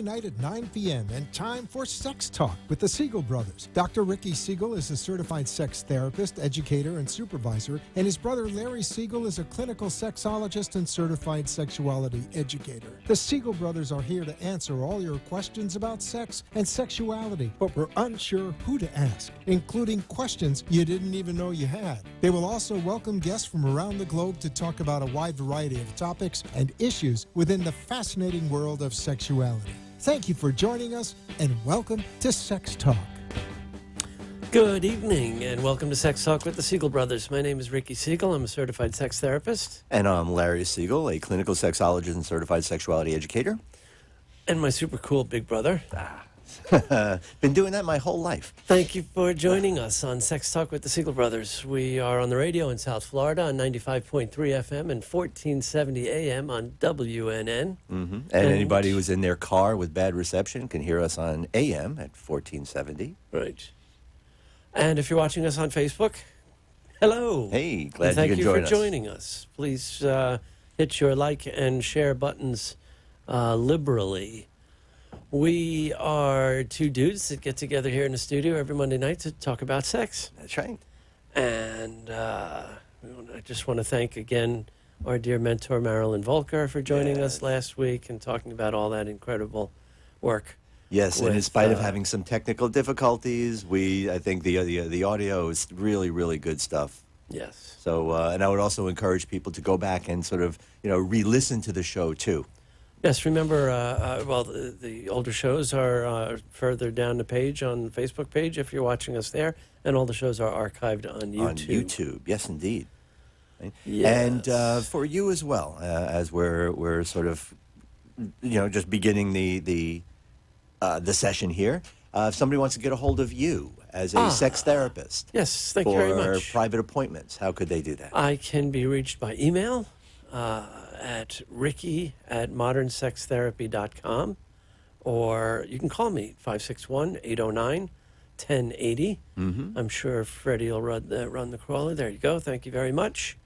night at 9 p.m. and time for Sex Talk with the Siegel brothers. Dr. Ricky Siegel is a certified sex therapist, educator, and supervisor, and his brother Larry Siegel is a clinical sexologist and certified sexuality educator. The Siegel brothers are here to answer all your questions about sex and sexuality, but we're unsure who to ask, including questions you didn't even know you had. They will also welcome guests from around the globe to talk about a wide variety of topics and issues within the fascinating world of sexuality. Thank you for joining us, and welcome to Sex Talk. Good evening, and welcome to Sex Talk with the Siegel brothers. My name is Ricky Siegel. I'm a certified sex therapist. And I'm Larry Siegel, a clinical sexologist and certified sexuality educator. And my super cool big brother. Been doing that my whole life. Thank you for joining us on Sex Talk with the Siegel brothers. We are on the radio in South Florida on 95.3 FM and 1470 AM on WNN. Mm-hmm. And anybody who's in their car with bad reception can hear us on AM at 1470. Right. And if you're watching us on Facebook, hello. Hey, glad you Thank can you join for us. joining us. Please hit your like and share buttons liberally. We are two dudes that get together here in the studio every Monday night to talk about sex. That's right. And I just want to thank again our dear mentor Marilyn Volker for joining us last week and talking about all that incredible work. Yes, and in spite of having some technical difficulties, I think the audio is really, really good stuff. Yes. So, and I would also encourage people to go back and sort of, re-listen to the show too. Yes, remember, the older shows are further down the page on the Facebook page if you're watching us there, and all the shows are archived on YouTube. On YouTube, yes, indeed. Yes. And for you as well, as we're sort of, just beginning the session here. If somebody wants to get a hold of you as a sex therapist, yes, thank you very much. For private appointments, how could they do that? I can be reached by email. At ricky@modernsextherapy.com, or you can call me 561-809-1080. Mm-hmm. I'm sure Freddie will run the crawler. There you go. Thank you very much.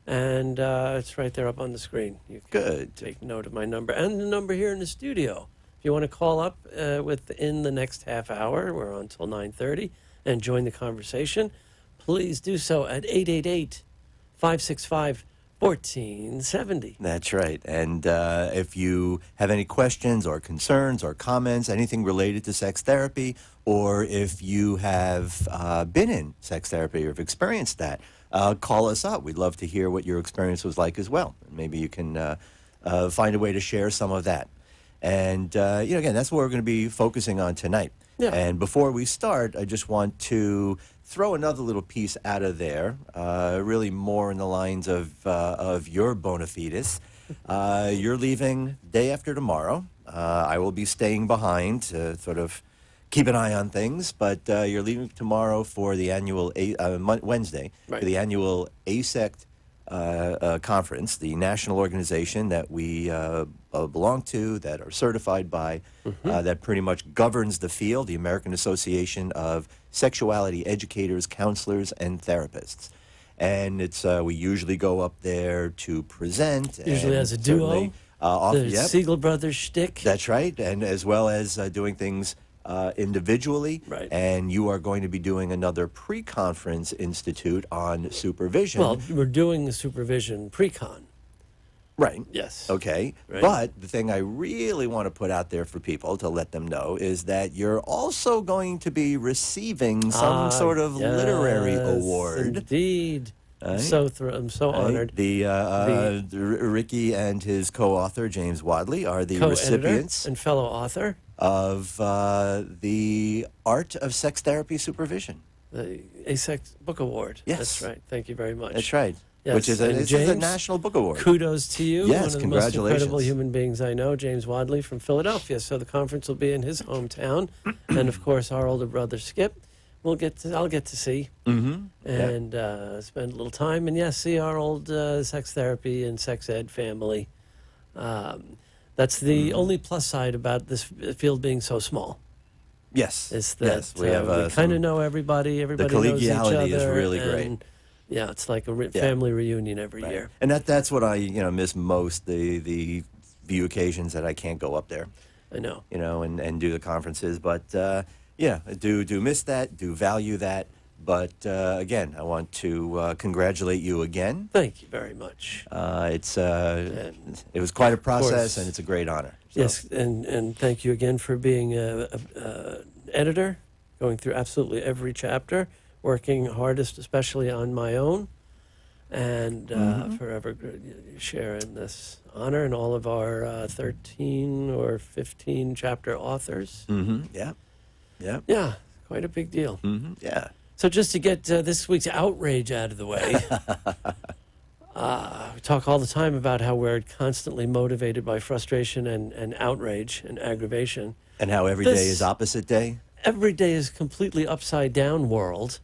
And it's right there up on the screen. You can Good. take note of my number and the number here in the studio. If you want to call up within the next half hour, we're on until 9:30, and join the conversation, please do so at 888-565-1470. That's right. And if you have any questions or concerns or comments, anything related to sex therapy, or if you have been in sex therapy or have experienced that, call us up. We'd love to hear what your experience was like as well. Maybe you can find a way to share some of that. And, again, that's what we're going to be focusing on tonight. Yeah. And before we start, I just want to throw another little piece out of there, really more in the lines of your bona fides. You're leaving day after tomorrow. I will be staying behind to sort of keep an eye on things, but you're leaving tomorrow for the annual, Wednesday, right, for the annual ASECT conference, the national organization that we belong to, that are certified by, that pretty much governs the field, the American Association of Sexuality Educators, Counselors, and Therapists. And it's we usually go up there to present. Usually as a duo, the Siegel brothers shtick. That's right, and as well as doing things individually. Right. And you are going to be doing another pre-conference institute on supervision. Well, we're doing the supervision pre-con. Right. Yes. Okay. Right. But the thing I really want to put out there for people to let them know is that you're also going to be receiving some sort of literary award. Indeed. I'm so honored. Ricky and his co-author, James Wadley, are the Co-editor recipients and fellow author of the Art of Sex Therapy Supervision. The ASECT Book Award. Yes. That's right. Thank you very much. That's right. Yes. Which is And this James, is a national book award. Kudos to you. Yes, one of the congratulations. most incredible human beings I know, James Wadley from Philadelphia. So the conference will be in his hometown, and of course our older brother Skip. I'll get to see and spend a little time and see our old sex therapy and sex ed family. That's the only plus side about this field being so small. Yes. Is that we have we kind of know everybody. Everybody knows each other. The collegiality is really great. Yeah, it's like a family reunion every year. And that's what I miss most, the few occasions that I can't go up there. I know. And do the conferences. But yeah, do miss that, do value that. But again, I want to congratulate you again. Thank you very much. It was quite a process, and it's a great honor. So. Yes, and thank you again for being a editor, going through absolutely every chapter, working hardest, especially on my own, and forever sharing this honor and all of our 13 or 15 chapter authors. Yeah. Yeah. Yeah, quite a big deal. Yeah. So just to get this week's outrage out of the way, we talk all the time about how we're constantly motivated by frustration and outrage and aggravation. And how every day is opposite day? Every day is completely upside down world.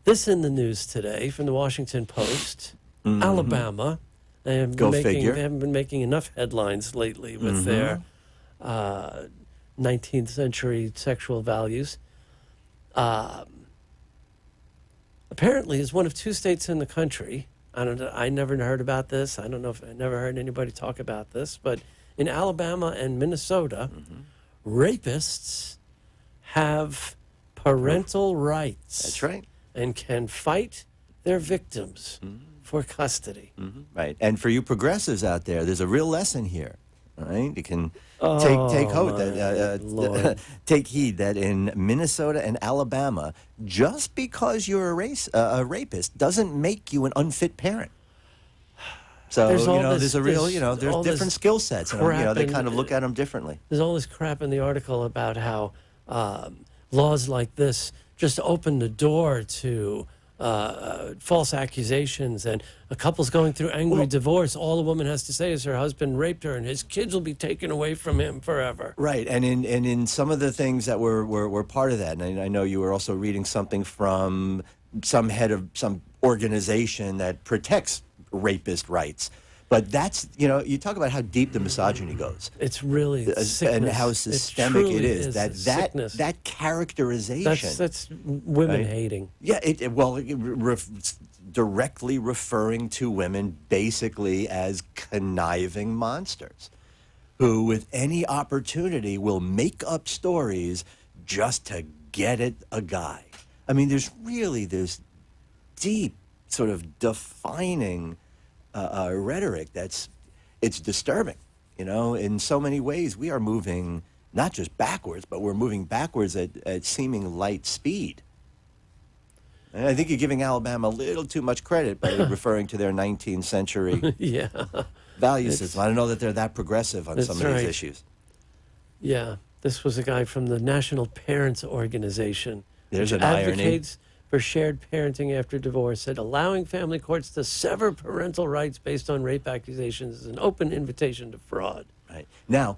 This in the news today from the Washington Post, Alabama. They haven't been making enough headlines lately with their 19th century sexual values. Apparently is one of 2 states in the country. I never heard about this. I don't know if I never heard anybody talk about this, but in Alabama and Minnesota, rapists have parental rights. That's right. And can fight their victims for custody. Right. And for you progressives out there, there's a real lesson here. Right? You can take heed that in Minnesota and Alabama, just because you're a rapist doesn't make you an unfit parent. So there's different skill sets, and they kind of look at them differently. There's all this crap in the article about how laws like this just open the door to false accusations, and a couple's going through angry divorce. All the woman has to say is her husband raped her, and his kids will be taken away from him forever. Right, and in some of the things that were part of that, and I know you were also reading something from some head of some organization that protects rapist rights. But that's, you talk about how deep the misogyny goes. It's really sickness. And how systemic it is. That characterization. That's women hating. Yeah, directly referring to women basically as conniving monsters who, with any opportunity, will make up stories just to get at a guy. I mean, there's this deep sort of defining rhetoric it's disturbing. In so many ways we are moving not just backwards, but we're moving backwards at seeming light speed. And I think you're giving Alabama a little too much credit by referring to their 19th century value system. I don't know that they're that progressive on some of these issues. Yeah, this was a guy from the National Parents Organization. There's which an irony. Advocates for shared parenting after divorce, said allowing family courts to sever parental rights based on rape accusations is an open invitation to fraud. Right. Now,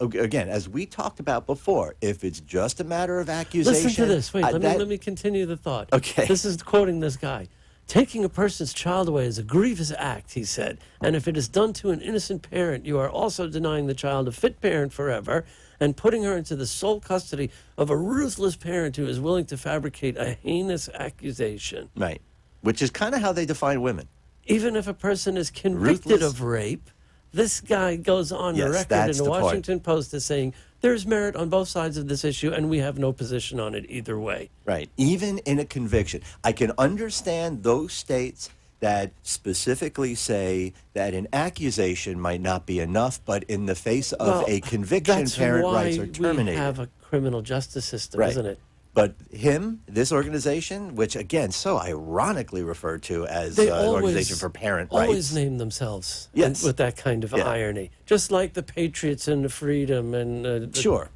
again, as we talked about before, if it's just a matter of accusation... Listen to this. Wait, let me continue the thought. Okay. This is quoting this guy. Taking a person's child away is a grievous act, he said, and if it is done to an innocent parent, you are also denying the child a fit parent forever and putting her into the sole custody of a ruthless parent who is willing to fabricate a heinous accusation. Right. Which is kind of how they define women. Even if a person is convicted of rape, this guy goes on the record in the Washington Post as saying there's merit on both sides of this issue and we have no position on it either way. Right. Even in a conviction. I can understand those states that specifically say that an accusation might not be enough, but in the face of a conviction, parent rights are terminated. We have a criminal justice system, isn't it? But this organization, which again so ironically referred to as an organization for parent rights, always name themselves with that kind of irony, just like the Patriots and the Freedom and the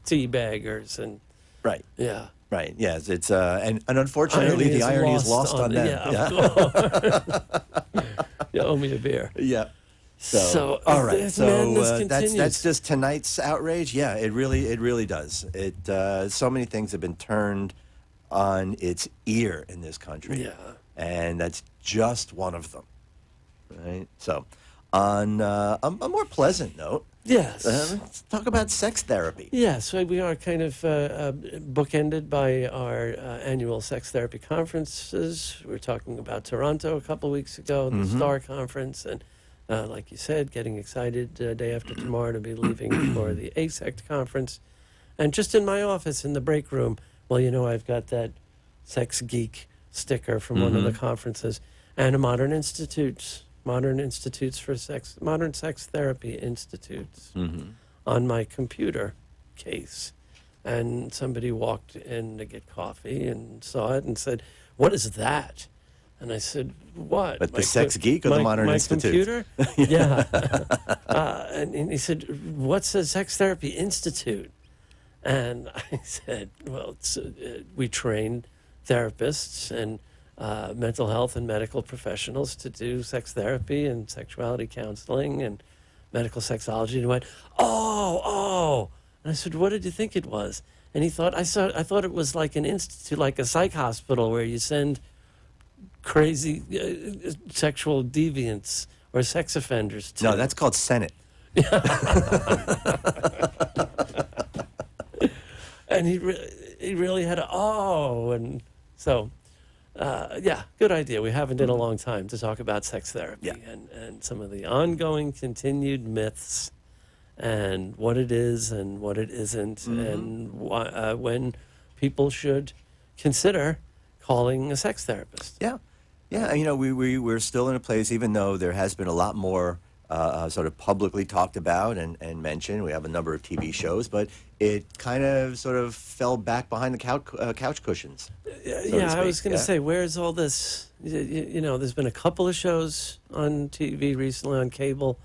teabaggers and yeah. Right. Yes. It's and unfortunately the irony is lost on them. Yeah. Of course. You owe me a beer. Yeah. So all right. So that's just tonight's outrage. Yeah. It really does. So many things have been turned on its ear in this country. Yeah. And that's just one of them. Right. So on a more pleasant note. Yes. Let's talk about sex therapy. Yes, we are kind of bookended by our annual sex therapy conferences. We were talking about Toronto a couple weeks ago, the STAR conference, and like you said, getting excited day after tomorrow to be leaving for the ASECT conference. And just in my office in the break room, well, I've got that sex geek sticker from one of the conferences, and a modern sex therapy institutes on my computer case. And somebody walked in to get coffee and saw it and said, "What is that?" And I said, "What?" But the sex geek or the Modern Institute? Computer? Yeah. And he said, "What's a sex therapy institute?" And I said, "Well, we train therapists and mental health and medical professionals to do sex therapy and sexuality counseling and medical sexology." And he went, "Oh." And I said, "What did you think it was?" And he thought, I thought it was like an institute, like a psych hospital where you send crazy sexual deviants or sex offenders to. No, that's called Senate. And he really had and so, good idea. We haven't in a long time to talk about sex therapy and some of the ongoing, continued myths and what it is and what it isn't, and when people should consider calling a sex therapist. Yeah. We're still in a place, even though there has been a lot more sort of publicly talked about and mentioned. We have a number of TV shows, but it kind of sort of fell back behind the couch cushions. I was going to say, where's all this? There's been a couple of shows on TV recently, on cable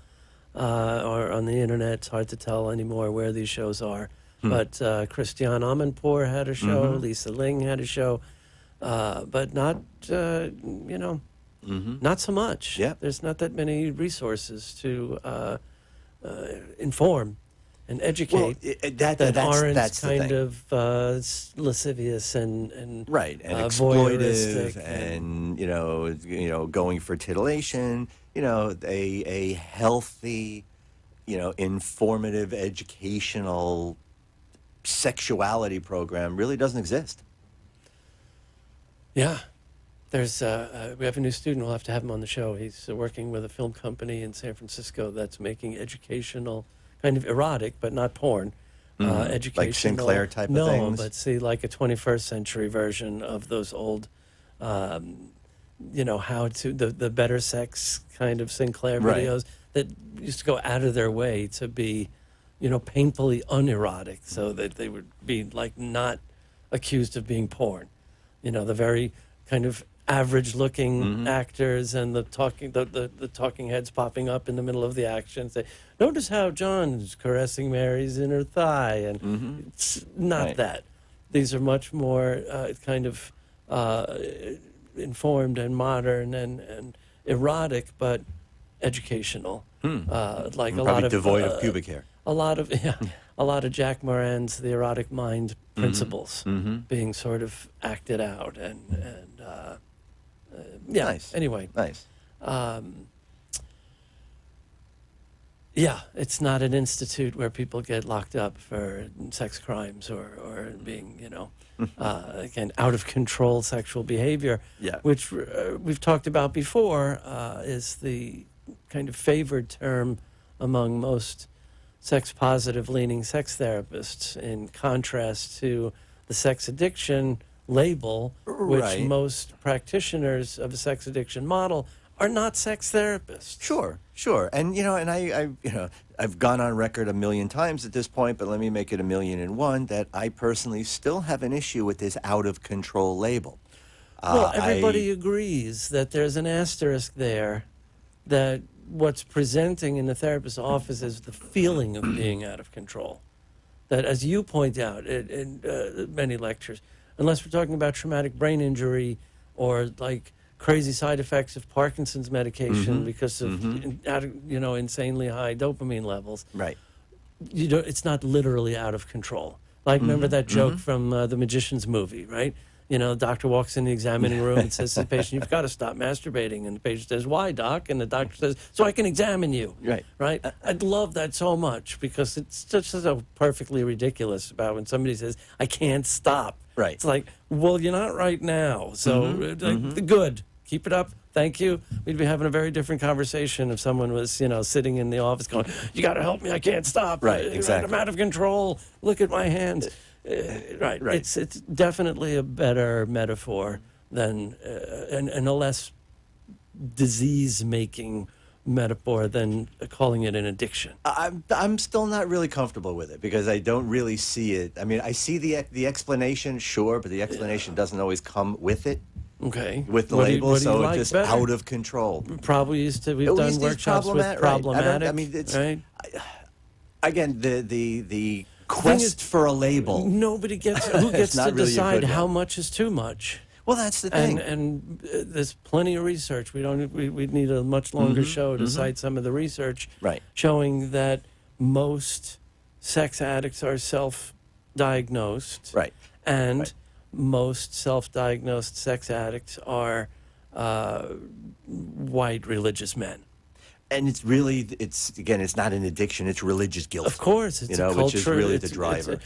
or on the internet. It's hard to tell anymore where these shows are. But Christiane Amanpour had a show, Lisa Ling had a show, but not, not so much. Yeah. There's not that many resources to inform and educate that's kind of lascivious and right, and voyeuristic exploitive and going for titillation. A healthy, informative, educational sexuality program really doesn't exist. Yeah. There's we have a new student. We'll have to have him on the show. He's working with a film company in San Francisco that's making educational, kind of erotic, but not porn. Educational, like Sinclair type of things. No, but see, like a 21st century version of those old, how to the better sex kind of Sinclair videos that used to go out of their way to be, painfully unerotic, so that they would be like not accused of being porn. The very kind of average-looking actors and the talking heads popping up in the middle of the action say, "Notice how John's caressing Mary's inner thigh," and it's not that. These are much more kind of informed and modern and erotic, but educational. Like a lot of devoid of pubic hair. A lot of Jack Moran's The Erotic Mind principles being sort of acted out and nice. Anyway, nice. It's not an institute where people get locked up for sex crimes or being, again, out of control sexual behavior, which we've talked about before, is the kind of favored term among most sex-positive leaning sex therapists, in contrast to the sex addiction label, which most practitioners of a sex addiction model are not sex therapists. Sure. And, I've gone on record a million times at this point, but let me make it 1,000,001, that I personally still have an issue with this out-of-control label. Well, everybody agrees that there's an asterisk there, that what's presenting in the therapist's office is the feeling of being out of control. That, as you point out in many lectures, unless we're talking about traumatic brain injury or like crazy side effects of Parkinson's medication because of insanely high dopamine levels, it's not literally out of control. Like, remember that joke from the Magician's movie, right? The doctor walks in the examining room and says to the patient, "You've got to stop masturbating." And the patient says, "Why, doc?" And the doctor says, "So I can examine you." Right? I'd love that so much, because it's just so perfectly ridiculous about when somebody says, "I can't stop." Right. It's like, well, you're not right now. So good. Keep it up. thank you, we'd be having a very different conversation if someone was, sitting in the office going, "You got to help me, I can't stop. Right, exactly. I'm out of control. Look at my hands." Right. It's definitely a better metaphor than and a less disease-making metaphor than calling it an addiction. I'm still not really comfortable with it because I don't really see it. I mean, I see the explanation, sure, but the explanation doesn't always come with it. Okay. With the What do label, you so like it's just better? out of control. Probably we've done workshops with problematic. I mean, it's right? again the quest for a label. Nobody gets who gets not to really a decide good how one. much is too much. Well, that's the thing. And there's plenty of research. We'd need a much longer show to cite some of the research Right. showing that most sex addicts are self-diagnosed. Right. And Right. most self-diagnosed sex addicts are white religious men. And it's really, it's not an addiction, it's religious guilt. Of course, it's a culture. which is really the It's driver.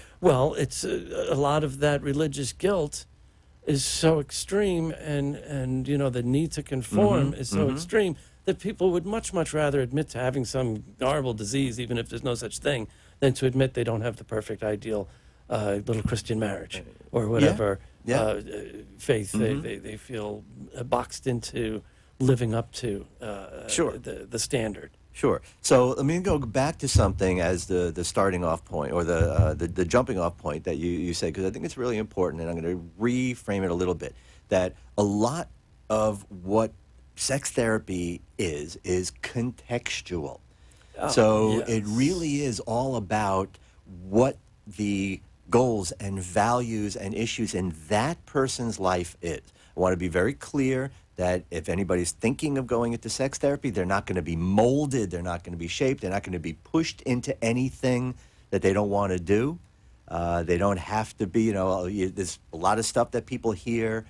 it's a lot of that religious guilt is so extreme, and the need to conform is so extreme that people would much rather admit to having some horrible disease, even if there's no such thing, than to admit they don't have the perfect ideal little Christian marriage or whatever faith they feel boxed into living up to Sure. the standard. Sure. So let me go back to something as the starting off point or the jumping off point that you said, because I think it's really important, and I'm going to reframe it a little bit, that a lot of what sex therapy is contextual. So yes. it really is all about what the goals and values and issues in that person's life is. I want to be very clear that if anybody's thinking of going into sex therapy, they're not going to be molded, they're not going to be shaped, they're not going to be pushed into anything that they don't want to do. They don't have to be, there's a lot of stuff that people hear,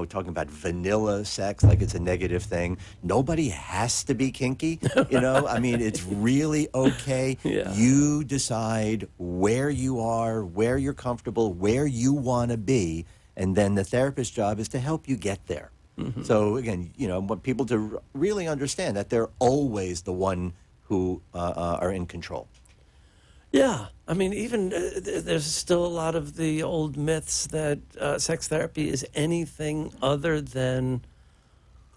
talking about vanilla sex like it's a negative thing. Nobody has to be kinky, I mean, it's really okay. Yeah. You decide where you are, where you're comfortable, where you want to be, and then the therapist's job is to help you get there. So again, want people to really understand that they're always the one who are in control. Yeah, I mean, even there's still a lot of the old myths that sex therapy is anything other than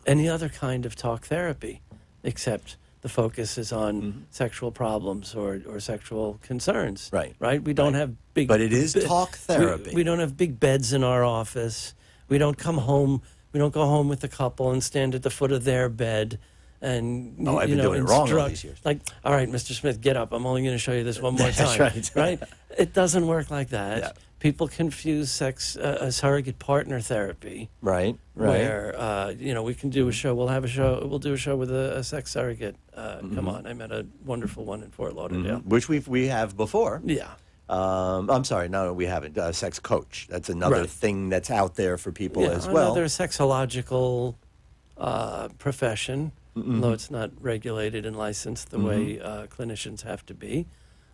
any other kind of talk therapy, except the focus is on sexual problems or sexual concerns. Right. Right. We don't have big. But it is talk therapy. We don't have big beds in our office. We don't come home. We don't go home with the couple and stand at the foot of their bed and I've been doing it wrong all these years. Like, all right, Mr. Smith, get up. I'm only going to show you this one more time. That's right. It doesn't work like that. Yeah. People confuse surrogate partner therapy. Right. Where we can do a show. We'll do a show with a sex surrogate. Come on, I met a wonderful one in Fort Lauderdale. Which we have before. Yeah. I'm sorry, no, we haven't. Sex coach. That's another thing that's out there for people as well. Another sexological profession, though it's not regulated and licensed the way clinicians have to be.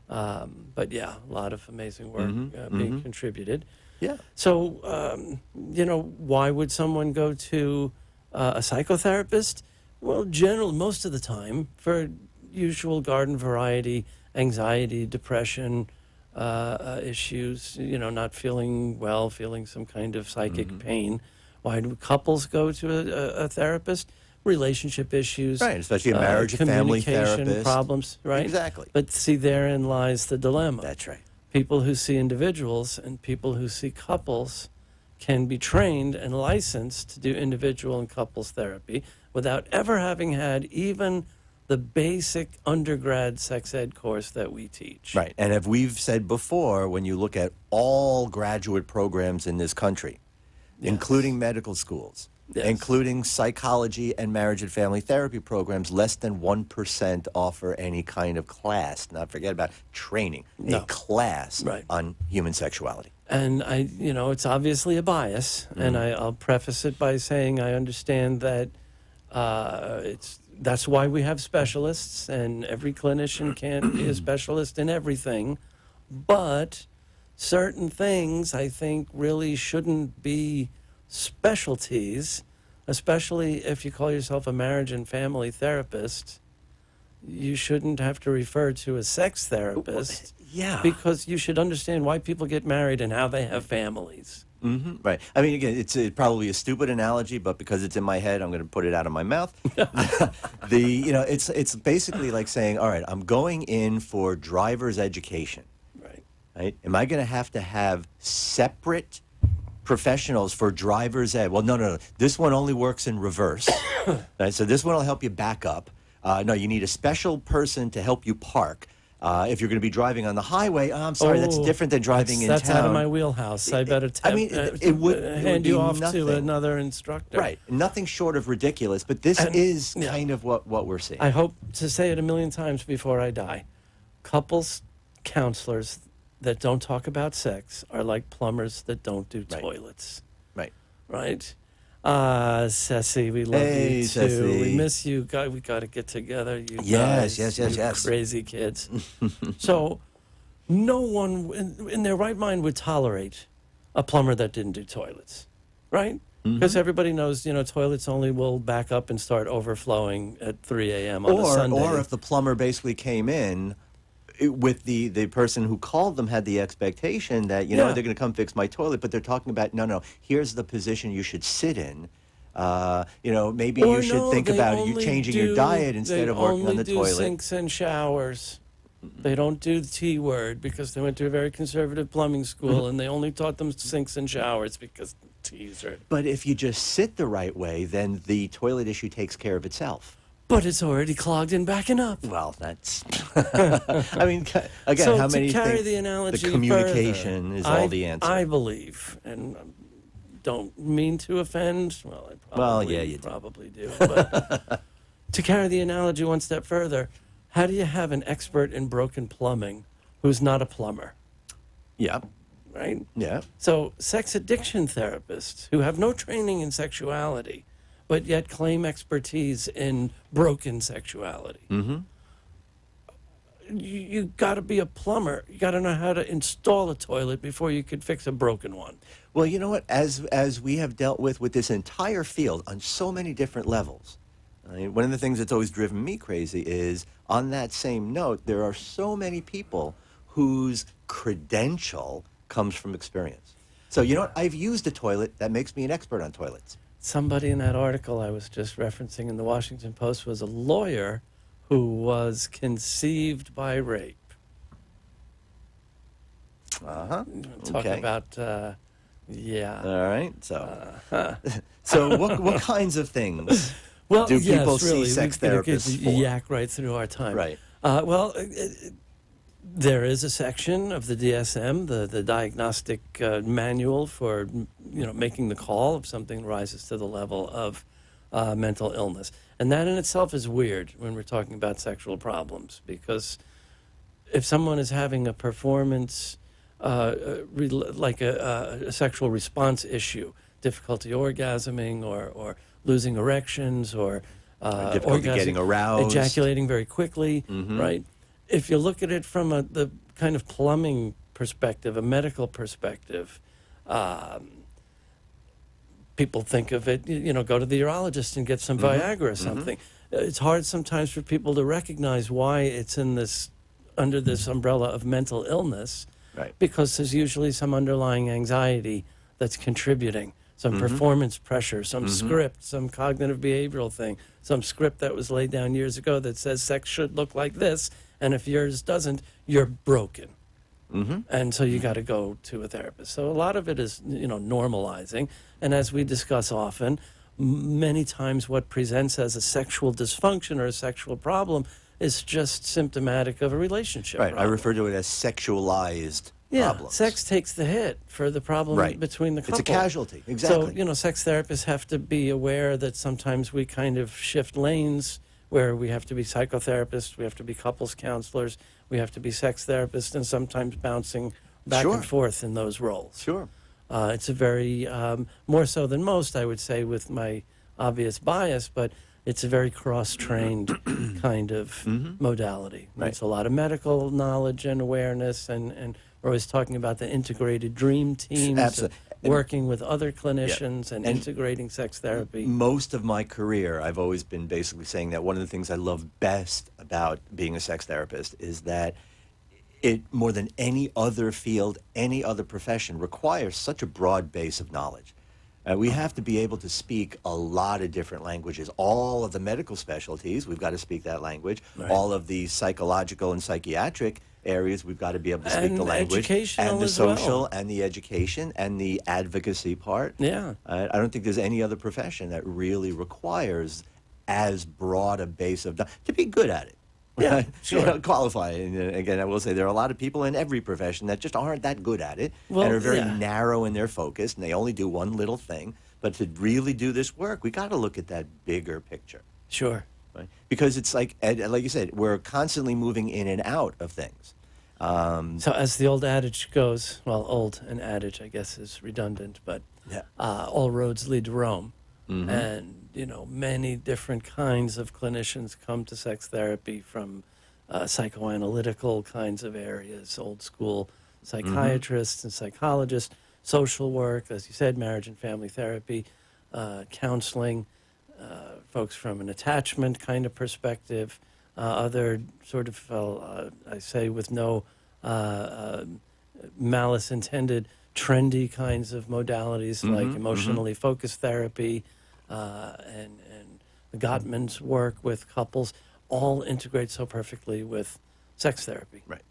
But yeah, a lot of amazing work being contributed. Yeah. So, why would someone go to a psychotherapist? Well, most of the time, for usual garden variety, anxiety, depression, issues, not feeling well, feeling some kind of psychic pain. Why do couples go to a therapist? Relationship issues. Right, especially a marriage and family communication therapist. problems, right? Exactly. But see, therein lies the dilemma. That's right. People who see individuals and people who see couples can be trained and licensed to do individual and couples therapy without ever having had even the basic undergrad sex ed course that we teach. Right. And as we've said before, when you look at all graduate programs in this country, including medical schools, including psychology and marriage and family therapy programs, less than 1% offer any kind of class. Not forget about training, a class on human sexuality. And it's obviously a bias, and I'll preface it by saying I understand that that's why we have specialists, and every clinician can't be a specialist in everything. But certain things, I think, really shouldn't be specialties, especially if you call yourself a marriage and family therapist, you shouldn't have to refer to a sex therapist. Yeah. Because you should understand why people get married and how they have families. Right. I mean, again, it's probably a stupid analogy, but because it's in my head, I'm going to put it out of my mouth. It's basically like saying, all right, I'm going in for driver's education. Right? Am I going to have separate professionals for driver's ed? Well, no. This one only works in reverse. Right? So this one will help you back up. No, you need a special person to help you park. If you're going to be driving on the highway, I'm sorry, that's different than driving in town. That's out of my wheelhouse. I better it would hand you off nothing. to another instructor. Right. Nothing short of ridiculous, but this is kind of what we're seeing. I hope to say it a million times before I die. Couples counselors that don't talk about sex are like plumbers that don't do toilets. Right? Ceci, we love you too. Ceci. We miss you. We got to get together. You Yes. crazy kids. So, no one in their right mind would tolerate a plumber that didn't do toilets, right? Because everybody knows, toilets only will back up and start overflowing at 3 a.m. on a Sunday. Or if the plumber basically came in with the person who called them had the expectation that, they're going to come fix my toilet, but they're talking about, no, here's the position you should sit in. Maybe you should think about you changing your diet instead of working on the toilet. They only do sinks and showers. They don't do the T word because they went to a very conservative plumbing school and they only taught them sinks and showers because T's are... But if you just sit the right way, then the toilet issue takes care of itself. But it's already clogged and backing up. Well, that's... I mean, again, so how many to carry think the analogy the communication further, is all the answer? I believe, and don't mean to offend. Well, I probably, you probably do. But to carry the analogy one step further, how do you have an expert in broken plumbing who's not a plumber? Yeah. Right? Yeah. So sex addiction therapists who have no training in sexuality but yet claim expertise in broken sexuality. You got to be a plumber. You got to know how to install a toilet before you could fix a broken one. Well, you know what? As we have dealt with this entire field on so many different levels, I mean, one of the things that's always driven me crazy is, on that same note, there are so many people whose credential comes from experience. So, you know what? I've used a toilet. That makes me an expert on toilets. Somebody in that article I was just referencing in the Washington Post was a lawyer who was conceived by rape. Talk about, All right. So, so what kinds of things do people see sex therapists for? Yak right through our time. Right. There is a section of the DSM, the diagnostic manual for making the call if something rises to the level of mental illness, and that in itself is weird when we're talking about sexual problems, because if someone is having a performance like a sexual response issue, difficulty orgasming or losing erections or difficulty getting aroused, ejaculating very quickly, right? If you look at it from the kind of plumbing perspective, a medical perspective, people think of it, go to the urologist and get some Viagra or something. It's hard sometimes for people to recognize why it's under this umbrella of mental illness, right? Because there's usually some underlying anxiety that's contributing, some performance pressure, some script, some cognitive behavioral thing, some script that was laid down years ago that says sex should look like this, and if yours doesn't, you're broken. And so you got to go to a therapist. So a lot of it is, normalizing. And as we discuss often, many times what presents as a sexual dysfunction or a sexual problem is just symptomatic of a relationship Right. problem. I refer to it as sexualized problems. Sex takes the hit for the problem between the couple. It's a casualty, exactly. So, sex therapists have to be aware that sometimes we kind of shift lanes where we have to be psychotherapists, we have to be couples counselors, we have to be sex therapists, and sometimes bouncing back and forth in those roles. Sure. It's a very, more so than most, I would say, with my obvious bias, but it's a very cross-trained kind of modality. Right. It's a lot of medical knowledge and awareness, and we're always talking about the integrated dream teams, Absolutely. working with other clinicians and integrating sex therapy. Most of my career, I've always been basically saying that one of the things I love best about being a sex therapist is that it, more than any other field, any other profession, requires such a broad base of knowledge. We have to be able to speak a lot of different languages. All of the medical specialties, we've got to speak that language. Right. All of the psychological and psychiatric areas, we've got to be able to speak And the language. educational And the as well. social and the education and the advocacy part. Yeah. I don't think there's any other profession that really requires as broad a base of to be good at it. Yeah, You know, sure. qualify. And again, I will say there are a lot of people in every profession that just aren't that good at it Well, and are very yeah. narrow in their focus, and they only do one little thing. But to really do this work, we got to look at that bigger picture, Sure. right? Because it's like you said, we're constantly moving in and out of things. So as the old adage goes, well, old and adage, I guess, is redundant, but Yeah. all roads lead to Rome. Mm-hmm. And, many different kinds of clinicians come to sex therapy from psychoanalytical kinds of areas, old school psychiatrists and psychologists, social work, as you said, marriage and family therapy, counseling, folks from an attachment kind of perspective, other sort of, I say with no malice intended, trendy kinds of modalities like emotionally focused therapy and Gottman's work with couples all integrate so perfectly with sex therapy. Right.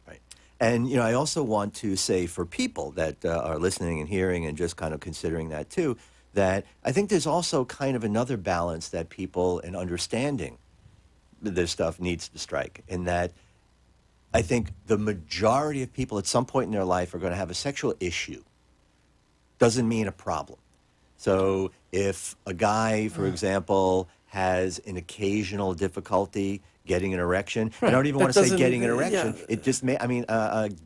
Right. And, I also want to say for people that are listening and hearing and just kind of considering that too, that I think there's also kind of another balance that people in understanding this stuff needs to strike, in that I think the majority of people at some point in their life are going to have a sexual issue. Doesn't mean a problem. So if a guy, for example, has an occasional difficulty getting an erection, I don't even That want to say doesn't- getting an erection. yeah. It just may,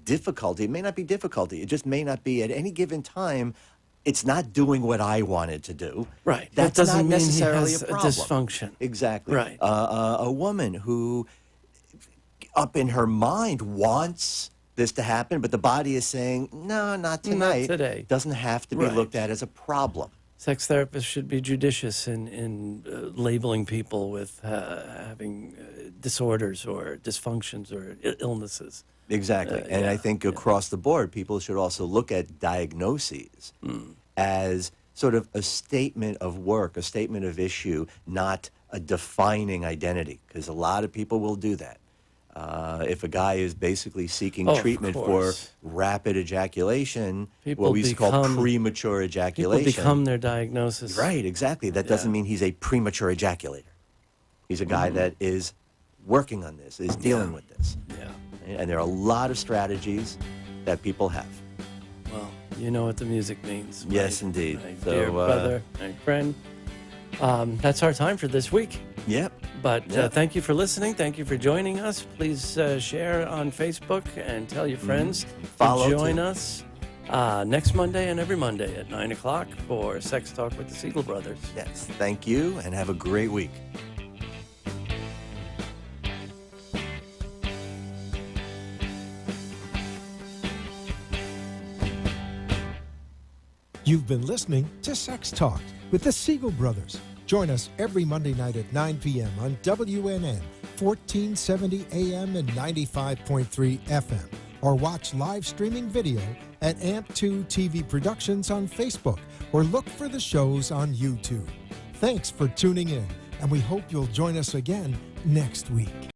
difficulty. It may not be difficulty. It just may not be at any given time. It's not doing what I wanted to do. Right. That's that doesn't not mean necessarily he has a problem. dysfunction. Exactly. Right. A woman who, up in her mind, wants this to happen, but the body is saying, no, not tonight. today. Doesn't have to be Right. looked at as a problem. Sex therapists should be judicious in labeling people with having disorders or dysfunctions or illnesses. Exactly. And I think across the board, people should also look at diagnoses as sort of a statement of work, a statement of issue, not a defining identity, because a lot of people will do that. If a guy is basically seeking Oh, of treatment for course. rapid ejaculation, People what we call become- premature People ejaculation. become their diagnosis. Right, exactly. That doesn't mean he's a premature ejaculator. He's a guy that is working on this, is dealing with this. Yeah. And there are a lot of strategies that people have. Well, you know what the music means. Yes, my- indeed. My So, dear brother, my friend. That's our time for this week. Yep. But Yeah. thank you for listening. Thank you for joining us. Please share on Facebook and tell your friends Follow, to join too. us next Monday and every Monday at 9 o'clock for Sex Talk with the Siegel Brothers. Yes. Thank you, and have a great week. You've been listening to Sex Talk with the Siegel Brothers. Join us every Monday night at 9 p.m. on WNN, 1470 AM and 95.3 FM. Or watch live streaming video at AMP2 TV Productions on Facebook, or look for the shows on YouTube. Thanks for tuning in, and we hope you'll join us again next week.